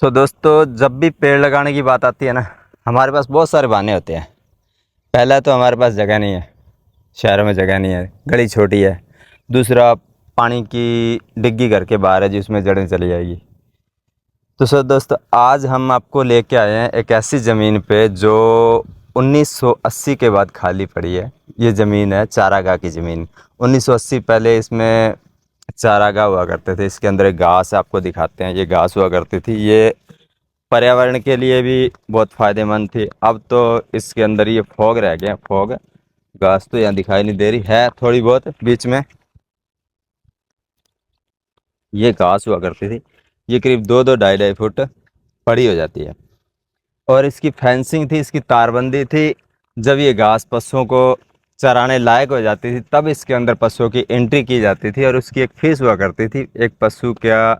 दोस्तों, जब भी पेड़ लगाने की बात आती है ना, हमारे पास बहुत सारे बहाने होते हैं। पहला तो हमारे पास जगह नहीं है, शहरों में जगह नहीं है, गली छोटी है। दूसरा, पानी की डिग्गी घर के बाहर है जिसमें जड़ें चली जाएगी। तो दोस्तों, आज हम आपको लेके आए हैं एक ऐसी ज़मीन पे जो 1980 के बाद खाली पड़ी है। ये ज़मीन है चारागाह की ज़मीन। 1980 पहले इसमें चारागाह हुआ करते थे। इसके अंदर एक घास आपको दिखाते हैं, ये घास हुआ करती थी। ये पर्यावरण के लिए भी बहुत फ़ायदेमंद थी। अब तो इसके अंदर ये फॉग रह गया, फॉग। घास तो यहाँ दिखाई नहीं दे रही है, थोड़ी बहुत बीच में ये घास हुआ करती थी। ये करीब 2-2 2.5 2.5 फुट बड़ी हो जाती है। और इसकी फेंसिंग थी, इसकी तारबंदी थी। जब ये घास पशुओं को चराने लायक हो जाती थी तब इसके अंदर पशुओं की एंट्री की जाती थी और उसकी एक फ़ीस हुआ करती थी। एक पशु क्या,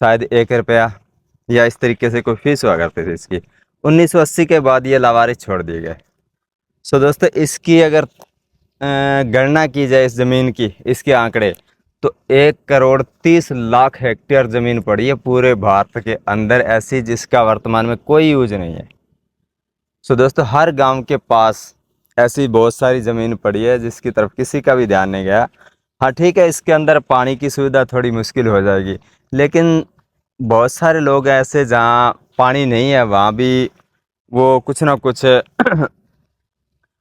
शायद 1 रुपया या इस तरीके से कोई फीस हुआ करती थी इसकी। 1980 के बाद ये लावारिस छोड़ दिए गए। दोस्तों, इसकी अगर गणना की जाए इस ज़मीन की, इसके आंकड़े, तो 1 करोड़ 30 लाख हेक्टेयर ज़मीन पड़ी है पूरे भारत के अंदर ऐसी, जिसका वर्तमान में कोई यूज नहीं है। दोस्तों, हर गांव के पास ऐसी बहुत सारी ज़मीन पड़ी है जिसकी तरफ किसी का भी ध्यान नहीं गया। हाँ ठीक है, इसके अंदर पानी की सुविधा थोड़ी मुश्किल हो जाएगी, लेकिन बहुत सारे लोग हैं ऐसे जहाँ पानी नहीं है, वहाँ भी वो कुछ ना कुछ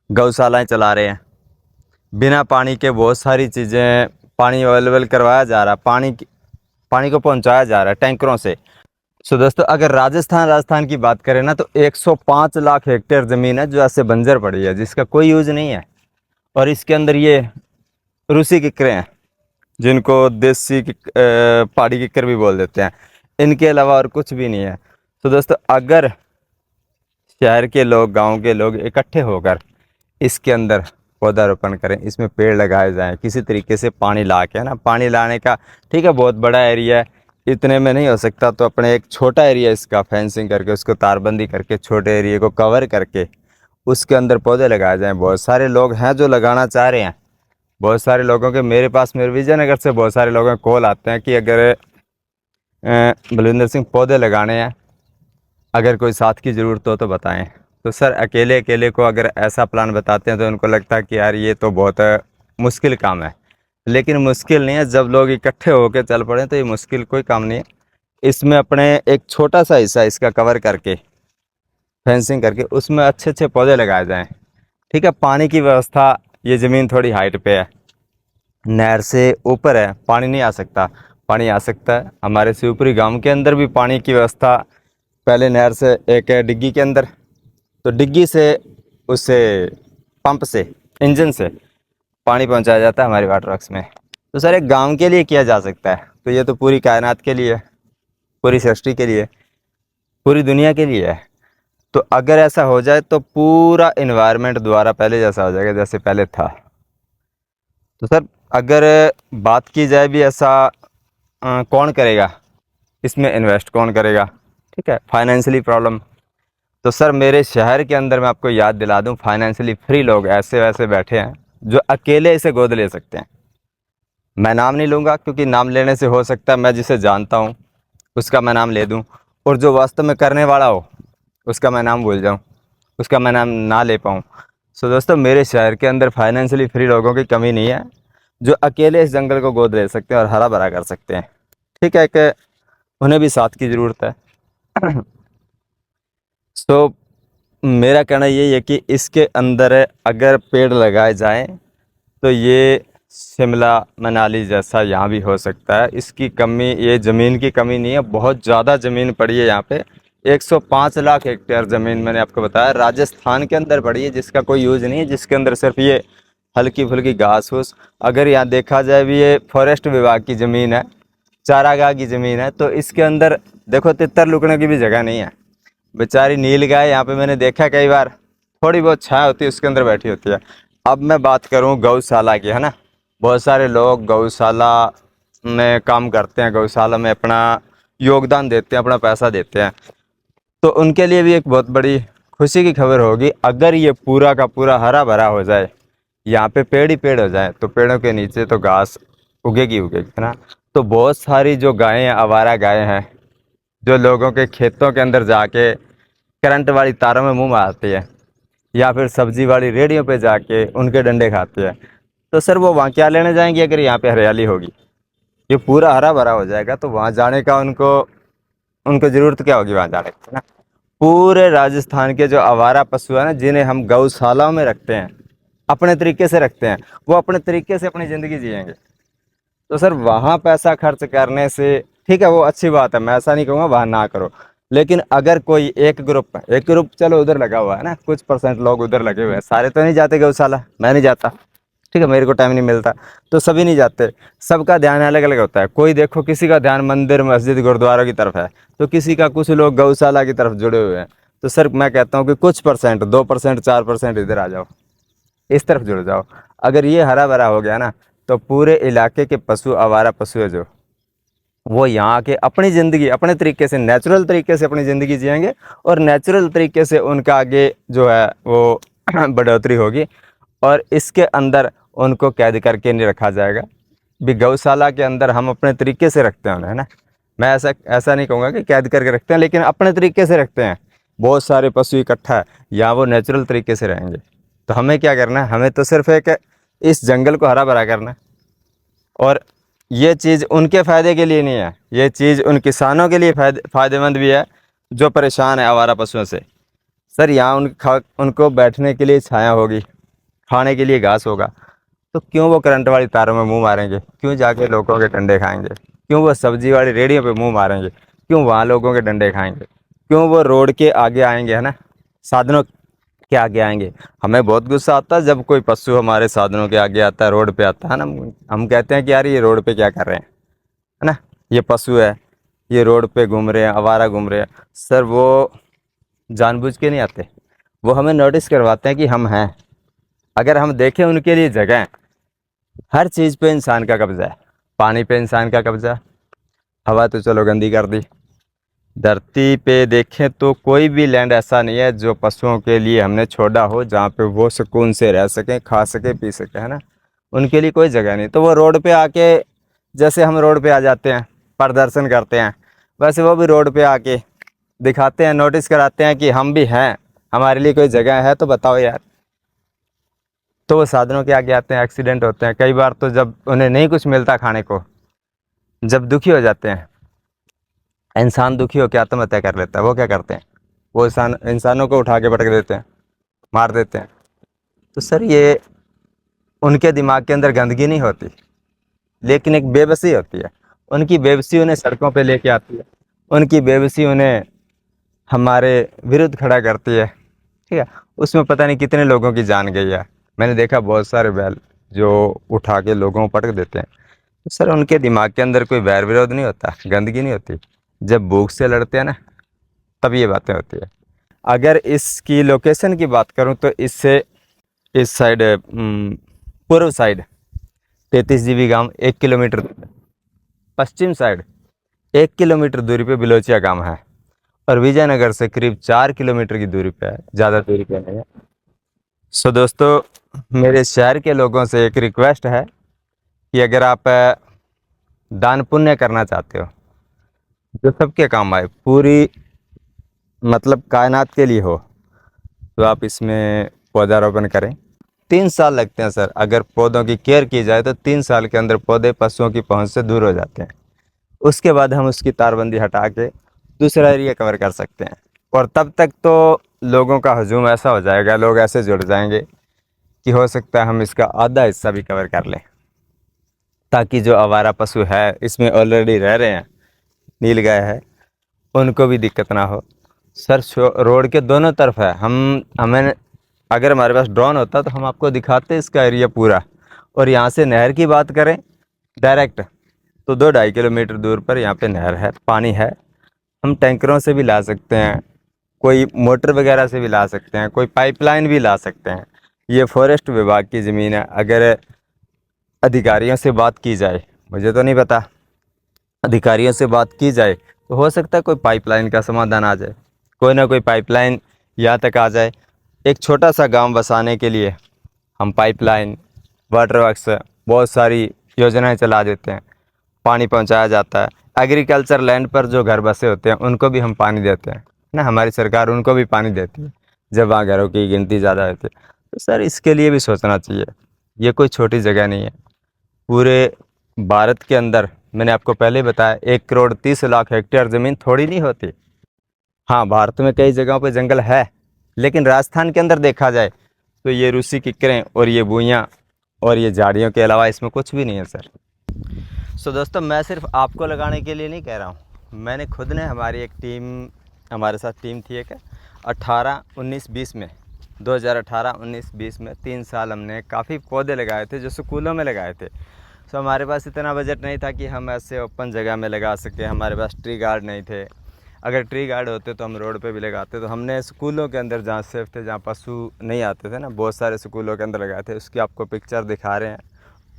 गौशालाएं चला रहे हैं। बिना पानी के बहुत सारी चीज़ें, पानी अवेलेबल करवाया जा रहा है, पानी को पहुंचाया जा रहा है टैंकरों से। दोस्तों, अगर राजस्थान की बात करें ना, तो 105 लाख हेक्टेयर ज़मीन है जो ऐसे बंजर पड़ी है, जिसका कोई यूज़ नहीं है। और इसके अंदर ये रूसी किक्करें हैं, जिनको देसी पहाड़ी किक्कर भी बोल देते हैं। इनके अलावा और कुछ भी नहीं है। दोस्तों, अगर शहर के लोग, गांव के लोग इकट्ठे होकर इसके अंदर पौधारोपण करें, इसमें पेड़ लगाए जाएं, किसी तरीके से पानी ला के, है ना, पानी लाने का, ठीक है, बहुत बड़ा एरिया है, इतने में नहीं हो सकता, तो अपने एक छोटा एरिया इसका फेंसिंग करके, उसको तारबंदी करके, छोटे एरिया को कवर करके उसके अंदर पौधे लगाए जाएँ। बहुत सारे लोग हैं जो लगाना चाह रहे हैं। बहुत सारे लोगों के, मेरे विजयनगर से बहुत सारे लोगों के कॉल आते हैं कि अगर बलविंदर सिंह पौधे लगाने हैं, अगर कोई साथ की ज़रूरत हो तो बताएं। तो सर, अकेले अकेले को अगर ऐसा प्लान बताते हैं तो उनको लगता है कि यार ये तो बहुत मुश्किल काम है। लेकिन मुश्किल नहीं है, जब लोग इकट्ठे होकर चल पड़े तो ये मुश्किल कोई काम नहीं है। इसमें अपने एक छोटा सा हिस्सा इसका कवर करके, फेंसिंग करके, उसमें अच्छे अच्छे पौधे लगाए जाएँ। ठीक है, पानी की व्यवस्था, ये ज़मीन थोड़ी हाइट पे है, नहर से ऊपर है, पानी नहीं आ सकता। पानी आ सकता है हमारे शिवपुरी गांव के अंदर भी। पानी की व्यवस्था पहले नहर से एक है डिग्गी के अंदर, तो डिग्गी से उससे पंप से, इंजन से पानी पहुंचाया जाता है हमारे वाटर वर्क्स में। तो सर, एक गांव के लिए किया जा सकता है, तो ये तो पूरी कायनात के लिए, पूरी सृष्टि के लिए, पूरी दुनिया के लिए है। तो अगर ऐसा हो जाए तो पूरा इन्वायरमेंट दोबारा पहले जैसा हो जाएगा जैसे पहले था। तो सर, अगर बात की जाए भी, ऐसा कौन करेगा, इसमें इन्वेस्ट कौन करेगा, ठीक है, फाइनेंशियली प्रॉब्लम। तो सर, मेरे शहर के अंदर मैं आपको याद दिला दूं, फाइनेंशियली फ्री लोग ऐसे वैसे बैठे हैं जो अकेले इसे गोद ले सकते हैं। मैं नाम नहीं लूँगा क्योंकि नाम लेने से हो सकता है मैं जिसे जानता हूँ उसका मैं नाम ले दूँ, और जो वास्तव में करने वाला हो उसका मैं नाम भूल जाऊँ, उसका मैं नाम ना ले पाऊँ। दोस्तों, मेरे शहर के अंदर फाइनेंशियली फ्री लोगों की कमी नहीं है, जो अकेले इस जंगल को गोद ले सकते हैं और हरा भरा कर सकते हैं। ठीक है कि उन्हें भी साथ की ज़रूरत है। सो मेरा कहना यही है कि इसके अंदर अगर पेड़ लगाए जाएं तो ये शिमला मनाली जैसा यहाँ भी हो सकता है। इसकी कमी, ये ज़मीन की कमी नहीं है, बहुत ज़्यादा ज़मीन पड़ी है यहाँ पे। 105 लाख हेक्टेयर ज़मीन मैंने आपको बताया राजस्थान के अंदर पड़ी है, जिसका कोई यूज़ नहीं है, जिसके अंदर सिर्फ ये हल्की फुल्की घास फूस। अगर यहाँ देखा जाए भी, ये फॉरेस्ट विभाग की ज़मीन है, चारागाह की ज़मीन है, तो इसके अंदर देखो तितर लुकने की भी जगह नहीं है। बेचारी नील गाय, यहाँ पे मैंने देखा कई बार, थोड़ी बहुत छाया होती है उसके अंदर बैठी होती है। अब मैं बात करूँ गौशाला की, है ना, बहुत सारे लोग गौशाला में काम करते हैं, गौशाला में अपना योगदान देते हैं, अपना पैसा देते हैं, तो उनके लिए भी एक बहुत बड़ी खुशी की खबर होगी अगर ये पूरा का पूरा हरा भरा हो जाए, यहाँ पे पेड़ ही पेड़ हो जाए, तो पेड़ों के नीचे तो घास उगेगी उगेगी, है ना। तो बहुत सारी जो गायें, आवारा गायें हैं, जो लोगों के खेतों के अंदर जाके करंट वाली तारों में मुंह मारती है, या फिर सब्जी वाली रेहड़ियों पे जाके उनके डंडे खाते हैं, तो सर वो वहाँ क्या लेने जाएंगे अगर यहाँ पे हरियाली होगी? ये पूरा हरा भरा हो जाएगा तो वहाँ जाने का उनको उनको ज़रूरत क्या होगी वहाँ जाने की, है ना? पूरे राजस्थान के जो आवारा पशु है ना, जिन्हें हम गौशालाओं में रखते हैं, अपने तरीके से रखते हैं, वो अपने तरीके से अपनी ज़िंदगी जिएंगे। तो सर वहाँ पैसा खर्च करने से ठीक है, वो अच्छी बात है, मैं ऐसा नहीं कहूँगा वहाँ ना करो, लेकिन अगर कोई एक ग्रुप चलो उधर लगा हुआ है ना, कुछ परसेंट लोग उधर लगे हुए हैं, सारे तो नहीं जाते गौशाला, मैं नहीं जाता, ठीक है, मेरे को टाइम नहीं मिलता, तो सभी नहीं जाते, सबका ध्यान अलग अलग होता है। कोई देखो किसी का ध्यान मंदिर मस्जिद गुरुद्वारा की तरफ है, तो किसी का, कुछ लोग गौशाला की तरफ जुड़े हुए हैं। तो सर मैं कहता हूँ कि कुछ परसेंट, 2%, 4% इधर आ जाओ, इस तरफ जुड़ जाओ। अगर ये हरा भरा हो गया ना, तो पूरे इलाके के पशु, आवारा पशु है जो, वो यहाँ के अपनी ज़िंदगी अपने तरीके से, नेचुरल तरीके से अपनी ज़िंदगी जिएंगे, और नेचुरल तरीके से उनका आगे जो है वो बढ़ोतरी होगी। और इसके अंदर उनको कैद करके नहीं रखा जाएगा। भी गौशाला के अंदर हम अपने तरीके से रखते हैं उन्हें, है ना? मैं ऐसा ऐसा नहीं कहूँगा कि कैद करके रखते हैं, लेकिन अपने तरीके से रखते हैं। बहुत सारे पशु इकट्ठा है, या वो नेचुरल तरीके से रहेंगे। तो हमें क्या करना है? हमें तो सिर्फ एक इस जंगल को हरा भरा करना है। और ये चीज़ उनके फ़ायदे के लिए नहीं है, ये चीज़ उन किसानों के लिए फ़ायदेमंद भी है जो परेशान है आवारा पशुओं से। सर यहाँ उनको बैठने के लिए छाया होगी, खाने के लिए घास होगा, तो क्यों वो करंट वाली तारों में मुंह मारेंगे? क्यों जाके लोगों के डंडे खाएंगे? क्यों वो सब्जी वाली रेहड़ियों पे मुंह मारेंगे? क्यों वहाँ लोगों के डंडे खाएंगे? क्यों वो रोड के आगे आएंगे, है ना, साधनों के आगे आएंगे? हमें बहुत गुस्सा आता है जब कोई पशु हमारे साधनों के आगे आता है, रोड पे आता है ना, हम कहते हैं कि यार ये रोड पे क्या कर रहे हैं, है ना, ये पशु है, ये रोड पे घूम रहे हैं, आवारा घूम रहे हैं। सर वो जानबूझ के नहीं आते, वो हमें नोटिस करवाते हैं कि हम हैं। अगर हम देखें उनके लिए जगह है, हर चीज़ पे इंसान का कब्जा है। पानी पे इंसान का कब्जा, हवा तो चलो गंदी कर दी। धरती पे देखें तो कोई भी लैंड ऐसा नहीं है जो पशुओं के लिए हमने छोड़ा हो, जहाँ पे वो सुकून से रह सकें, खा सके, पी सके, है ना? उनके लिए कोई जगह नहीं। तो वो रोड पे आके, जैसे हम रोड पे आ जाते हैं, प्रदर्शन करते हैं, वैसे वो भी रोड पे आके दिखाते हैं, नोटिस कराते हैं कि हम भी हैं, हमारे लिए कोई जगह है तो बताओ यार। तो वो साधनों के आगे आते हैं, एक्सीडेंट होते हैं कई बार। तो जब उन्हें नहीं कुछ मिलता खाने को, जब दुखी हो जाते हैं, इंसान दुखी होकर आत्महत्या कर लेता है, वो क्या करते हैं? वो इंसानों को उठा के पटक देते हैं, मार देते हैं। तो सर ये उनके दिमाग के अंदर गंदगी नहीं होती, लेकिन एक बेबसी होती है। उनकी बेबसी उन्हें सड़कों पे लेके आती है, उनकी बेबसी उन्हें हमारे विरुद्ध खड़ा करती है, ठीक है? उसमें पता नहीं कितने लोगों की जान गई है। मैंने देखा बहुत सारे बैल जो उठा के लोगों को पटक देते हैं। तो सर उनके दिमाग के अंदर कोई बैर विरोध नहीं होता, गंदगी नहीं होती। जब भूख से लड़ते हैं ना, तब ये बातें होती है। अगर इसकी लोकेशन की बात करूं तो इससे इस साइड, पूर्व साइड 33 GB गांव 1 किलोमीटर, पश्चिम साइड 1 किलोमीटर दूरी पे बिलोचिया गांव है, और विजयनगर से करीब 4 किलोमीटर की दूरी पे है, ज़्यादा दूरी पे नहीं है। सो दोस्तों, मेरे शहर के लोगों से एक रिक्वेस्ट है कि अगर आप दान पुण्य करना चाहते हो जो सबके काम आए, पूरी मतलब कायनात के लिए हो, तो आप इसमें पौधारोपण करें। 3 साल लगते हैं सर, अगर पौधों की केयर की जाए तो 3 साल के अंदर पौधे पशुओं की पहुंच से दूर हो जाते हैं। उसके बाद हम उसकी तारबंदी हटा के दूसरा एरिया कवर कर सकते हैं, और तब तक तो लोगों का हजूम ऐसा हो जाएगा, लोग ऐसे जुड़ जाएंगे कि हो सकता है हम इसका आधा हिस्सा भी कवर कर लें, ताकि जो आवारा पशु है इसमें ऑलरेडी रह रहे हैं, नीलगाय है, उनको भी दिक्कत ना हो। सर रोड के दोनों तरफ है, हमें अगर हमारे पास ड्रोन होता तो हम आपको दिखाते इसका एरिया पूरा। और यहाँ से नहर की बात करें डायरेक्ट, तो 2-2.5 किलोमीटर दूर पर यहाँ पे नहर है, पानी है। हम टैंकरों से भी ला सकते हैं, कोई मोटर वगैरह से भी ला सकते हैं, कोई पाइपलाइन भी ला सकते हैं। ये फॉरेस्ट विभाग की ज़मीन है। अगर अधिकारियों से बात की जाए, मुझे तो नहीं पता, अधिकारियों से बात की जाए तो हो सकता है कोई पाइपलाइन का समाधान आ जाए, कोई ना कोई पाइपलाइन यहाँ तक आ जाए। एक छोटा सा गांव बसाने के लिए हम पाइपलाइन, वाटर वर्क्स, बहुत सारी योजनाएं चला देते हैं, पानी पहुंचाया जाता है। एग्रीकल्चर लैंड पर जो घर बसे होते हैं उनको भी हम पानी देते हैं ना, हमारी सरकार उनको भी पानी देती है जब वहाँ घरों की गिनती ज़्यादा होती है। तो सर इसके लिए भी सोचना चाहिए, ये कोई छोटी जगह नहीं है। पूरे भारत के अंदर मैंने आपको पहले ही बताया 1 करोड़ 30 लाख हेक्टेयर ज़मीन थोड़ी नहीं होती। हाँ, भारत में कई जगहों पे जंगल है, लेकिन राजस्थान के अंदर देखा जाए तो ये रूसी किक्करें और ये भुइयाँ और ये झाड़ियों के अलावा इसमें कुछ भी नहीं है सर। सो दोस्तों, मैं सिर्फ आपको लगाने के लिए नहीं कह रहा हूँ, मैंने खुद ने, हमारी एक टीम, हमारे साथ टीम थी एक 18-19-20 में, 2018-19-20 में 3 साल हमने काफ़ी पौधे लगाए थे जो स्कूलों में लगाए थे। सो हमारे पास इतना बजट नहीं था कि हम ऐसे ओपन जगह में लगा सकें, हमारे पास ट्री गार्ड नहीं थे। अगर ट्री गार्ड होते तो हम रोड पे भी लगाते। तो हमने स्कूलों के अंदर जहाँ सेफ थे, जहाँ पशु नहीं आते थे ना, बहुत सारे स्कूलों के अंदर लगाए थे। उसकी आपको पिक्चर दिखा रहे हैं,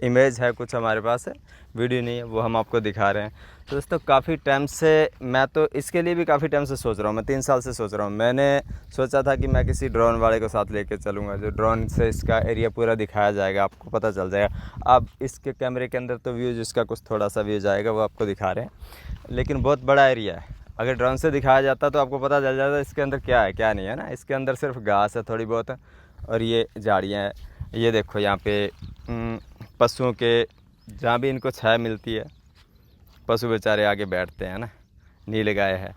इमेज है कुछ हमारे पास है, वीडियो नहीं है, वो हम आपको दिखा रहे हैं। तो दोस्तों काफ़ी टाइम से, मैं तो इसके लिए भी काफ़ी टाइम से सोच रहा हूँ, मैं 3 साल से सोच रहा हूँ। मैंने सोचा था कि मैं किसी ड्रोन वाले को साथ लेके चलूँगा, जो ड्रोन से इसका एरिया पूरा दिखाया जाएगा, आपको पता चल जाएगा। अब इसके कैमरे के अंदर तो व्यू जिसका कुछ थोड़ा सा व्यू जाएगा वो आपको दिखा रहे हैं, लेकिन बहुत बड़ा एरिया है। अगर ड्रोन से दिखाया जाता तो आपको पता चल जाता इसके अंदर क्या है क्या नहीं है ना। इसके अंदर सिर्फ घास है थोड़ी बहुत और ये झाड़ियाँ हैं। ये देखो यहाँ पे पशुओं के, जहाँ भी इनको छाया मिलती है, पशु बेचारे आगे बैठते हैं ना, नील गाय है।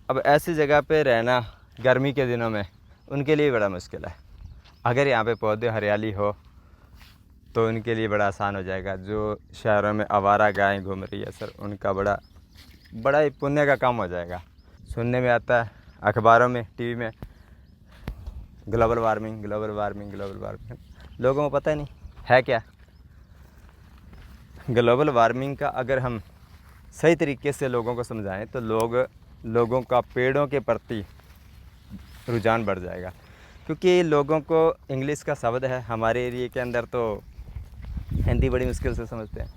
अब ऐसी जगह पे रहना गर्मी के दिनों में उनके लिए बड़ा मुश्किल है। अगर यहाँ पे पौधे हरियाली हो तो उनके लिए बड़ा आसान हो जाएगा। जो शहरों में आवारा गाय घूम रही है सर, उनका बड़ा ही पुण्य का काम हो जाएगा। सुनने में आता है अखबारों में, टीवी में, global warming global warming global warming, लोगों को पता ही नहीं है क्या ग्लोबल वार्मिंग का। अगर हम सही तरीके से लोगों को समझाएं तो लोगों का पेड़ों के प्रति रुझान बढ़ जाएगा। क्योंकि लोगों को इंग्लिश का शब्द है, हमारे एरिए के अंदर तो हिंदी बड़ी मुश्किल से समझते हैं,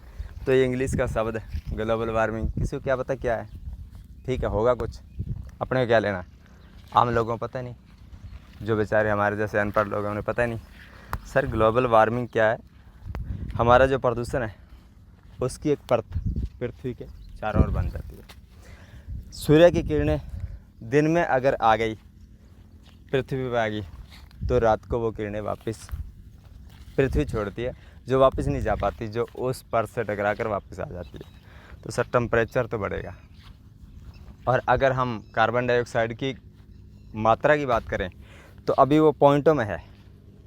तो ये इंग्लिश का शब्द है ग्लोबल वार्मिंग। किसी को क्या पता क्या है, ठीक है होगा कुछ, अपने को क्या लेना, आम लोगों को पता नहीं, जो बेचारे हमारे जैसे अनपढ़ लोग हैं उन्हें पता नहीं। सर ग्लोबल वार्मिंग क्या है, हमारा जो प्रदूषण है उसकी एक परत पृथ्वी के चारों ओर बन जाती है। सूर्य की किरणें दिन में अगर आ गई, पृथ्वी पर आ गई, तो रात को वो किरणें वापस पृथ्वी छोड़ती है, जो वापस नहीं जा पाती, जो उस परत से टकरा कर वापस आ जाती है। तो सर टेम्परेचर तो बढ़ेगा। और अगर हम कार्बन डाइऑक्साइड की मात्रा की बात करें तो अभी वो पॉइंटों में है,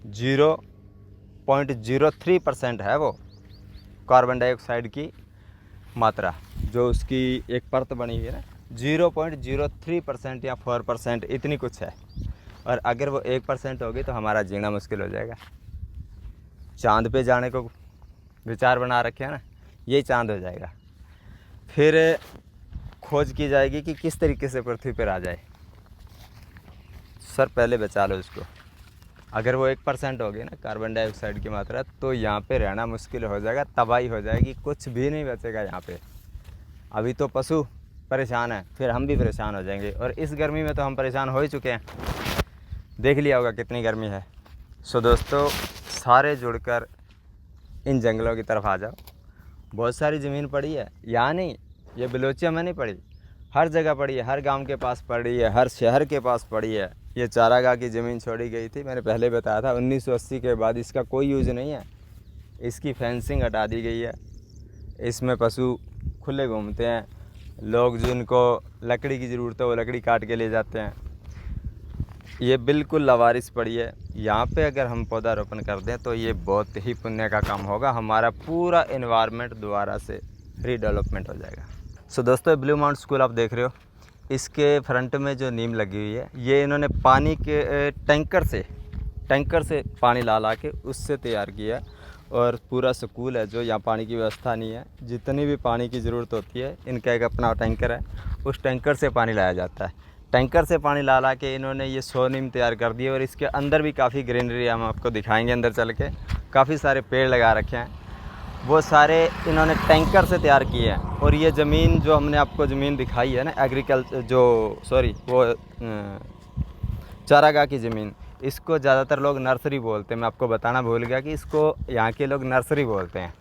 0.03% है वो कार्बन डाइऑक्साइड की मात्रा, जो उसकी एक परत बनी हुई है ना, 0.03% या 4% इतनी कुछ है। और अगर वो 1% होगी तो हमारा जीना मुश्किल हो जाएगा। चांद पे जाने को विचार बना रखे हैं ना, यही चांद हो जाएगा। फिर खोज की जाएगी कि किस तरीके से पृथ्वी पर आ जाए। सर पहले बचा लो इसको। अगर वो 1% हो गई ना कार्बन डाइऑक्साइड की मात्रा, तो यहाँ पे रहना मुश्किल हो जाएगा, तबाही हो जाएगी, कुछ भी नहीं बचेगा यहाँ पे। अभी तो पशु परेशान है, फिर हम भी परेशान हो जाएंगे। और इस गर्मी में तो हम परेशान हो ही चुके हैं, देख लिया होगा कितनी गर्मी है। सो दोस्तों, सारे जुड़कर इन जंगलों की तरफ आ जाओ। बहुत सारी ज़मीन पड़ी है, यहाँ नहीं, ये बलोचिया में नहीं पड़ी, हर जगह पड़ी है, हर गांव के पास पड़ी है, हर शहर के पास पड़ी है। ये चारागाह की ज़मीन छोड़ी गई थी, मैंने पहले बताया था, 1980 के बाद इसका कोई यूज़ नहीं है। इसकी फेंसिंग हटा दी गई है, इसमें पशु खुले घूमते हैं। लोग जिनको लकड़ी की ज़रूरत है वो लकड़ी काट के ले जाते हैं। ये बिल्कुल लावारिस पड़ी है। यहाँ पे अगर हम पौधारोपण कर दें तो ये बहुत ही पुण्य का काम होगा, हमारा पूरा इन्वायरमेंट दोबारा से रीडेवलपमेंट हो जाएगा। सो दोस्तों, ब्लू माउंट स्कूल आप देख रहे हो, इसके फ्रंट में जो नीम लगी हुई है, ये इन्होंने पानी के टैंकर से पानी ला के उससे तैयार किया। और पूरा स्कूल है जो यहाँ पानी की व्यवस्था नहीं है, जितनी भी पानी की ज़रूरत होती है इनका एक अपना टैंकर है, उस टैंकर से पानी लाया जाता है। टैंकर से पानी ला के इन्होंने ये 100 नीम तैयार कर दिए। और इसके अंदर भी काफ़ी ग्रीनरी, हम आपको दिखाएंगे अंदर चल के, काफ़ी सारे पेड़ लगा रखे हैं, वो सारे इन्होंने टैंकर से तैयार किए हैं। और ये ज़मीन जो हमने आपको ज़मीन दिखाई है ना, चारागाह की ज़मीन, इसको ज़्यादातर लोग नर्सरी बोलते हैं। मैं आपको बताना भूल गया कि इसको यहाँ के लोग नर्सरी बोलते हैं।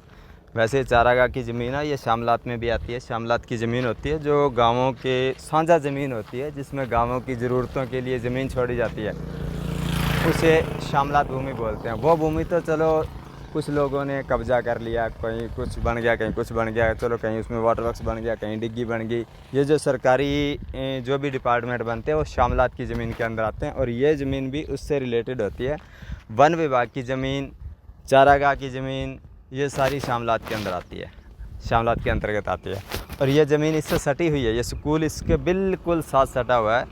वैसे चारागाह की ज़मीन है ये शामलात में भी आती है। शामलात की ज़मीन होती है जो गाँवों के साझा ज़मीन होती है, जिसमें गाँवों की ज़रूरतों के लिए ज़मीन छोड़ी जाती है, उसे शामलात भूमि बोलते हैं। वो भूमि तो चलो कुछ लोगों ने कब्जा कर लिया, कहीं कुछ बन गया, कहीं कुछ बन गया, चलो कहीं उसमें वाटर वर्क्स बन गया, कहीं डिग्गी बन गई। ये जो सरकारी जो भी डिपार्टमेंट बनते हैं वो शामलात की ज़मीन के अंदर आते हैं, और ये ज़मीन भी उससे रिलेटेड होती है। वन विभाग की ज़मीन, चारागाह की ज़मीन, ये सारी शामलात के अंदर आती है, शामलात के अंतर्गत आती है। और ये ज़मीन इससे सटी हुई है, ये स्कूल इसके बिल्कुल साथ सटा हुआ है।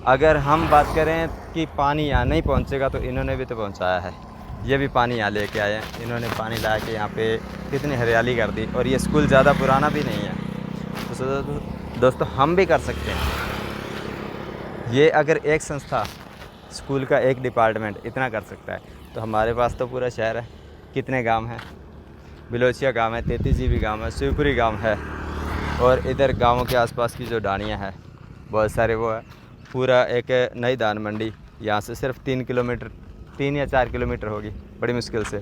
अगर हम बात करें कि पानी यहाँ नहीं पहुँचेगा, तो इन्होंने भी तो पहुँचाया है। ये भी पानी यहाँ लेके आए हैं, इन्होंने पानी ला के यहाँ पे कितनी हरियाली कर दी। और ये स्कूल ज़्यादा पुराना भी नहीं है, तो दोस्तों हम भी कर सकते हैं। ये अगर एक संस्था, स्कूल का एक डिपार्टमेंट इतना कर सकता है, तो हमारे पास तो पूरा शहर है। कितने गांव हैं? बिलोचिया गांव है, 33 जीबी गांव है, शिवपुरी गांव है, और इधर गांवों के आसपास की जो डाणियाँ हैं बहुत सारे वो है। पूरा एक नई धान मंडी यहाँ से सिर्फ 3 किलोमीटर, 3 या 4 किलोमीटर होगी बड़ी मुश्किल से।